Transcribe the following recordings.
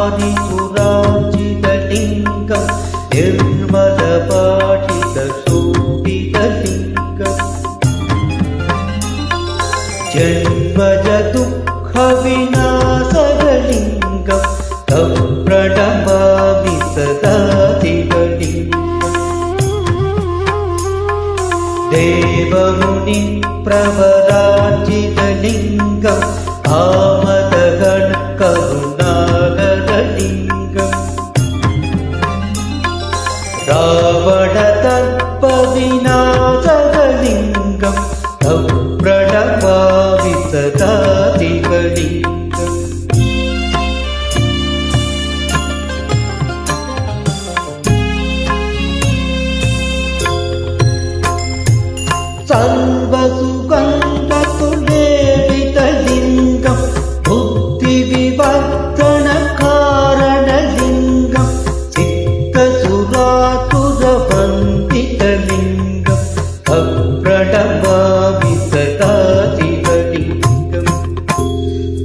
आदिसुरार्चितलिङ्गं निर्मलपाठितशोभितलिङ्गं जन्मजदुःखविनाशकलिङ्गं तं प्रणमामि सदा शिवलिङ्गम् देवमुनिप्रवरार्चितलिङ्गम् आमदगणकरुणाकरलिङ्गम् रावणदर्पविनाशकलिङ्गं तं प्रणमामि सदा शिवलिङ्गम् सर्वसुगन्धतुलेलितलिङ्गं बुद्धिविवर्धनकारणलिङ्गं चित्तसुरासुरवन्दितलिङ्गं तं प्रणमामि सदा शिवलिङ्गम्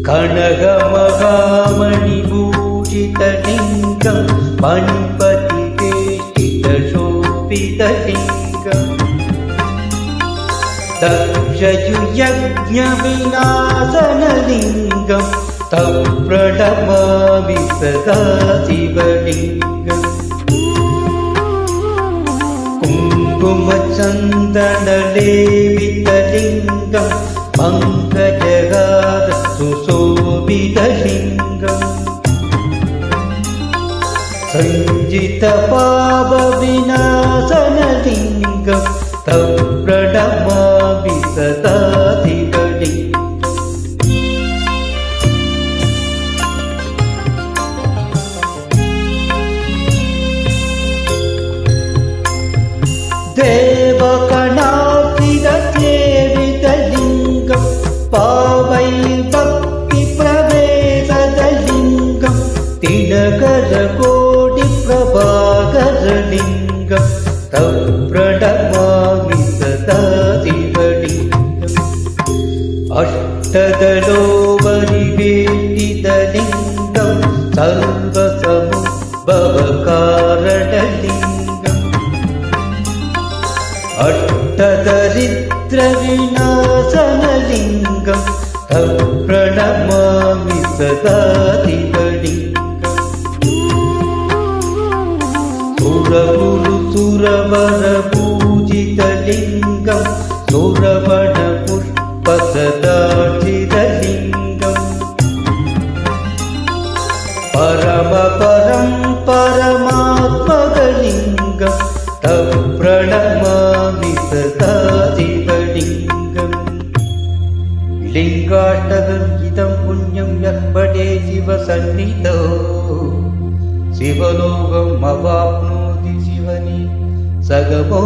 कनकमहामणिभूषितलिङ्गं मणिपतिवेष्टितशोभितलिङ्गम् दक्षयुयज्ञविनाशनलिङ्गं तं प्रणमामि सदा शिवलिङ्गम् कुङ्कुमचन्दनलेपितलिङ्गं पङ्कजहार सुशोभितलिङ्गम् सञ्जितपापविनाशनलिङ्गं तं प्रणमामि सदा शिवलिङ्गम् देवगणार्चितसेवितलिङ्गं पावैर्भक्तिप्रवेशलिङ्गं दिनकरकोटिप्रभाकरलिङ्गं तं प्रणमामि सदा शिवलिङ्गम् अष्टदलोपरिवेष्टितलिङ्गं सर्वसमुद्भवकारणलिङ्गम् अष्टदरिद्रविनाशनलिङ्गं तं प्रणमामि सदा शिवलिङ्गम् सुरगुरुसुरवरपूजितलिङ्गं सुरवणपुष्पसदार्चितलिङ्गं परमपरं परमात्मकलिङ्गं तं प्रणमामि सदा शिवलिङ्गम् लिङ्गाष्टकं पुण्यं यः पठे शिवसन्निधौ शिवलोकम् अवाप्नोति शिवनि सगमो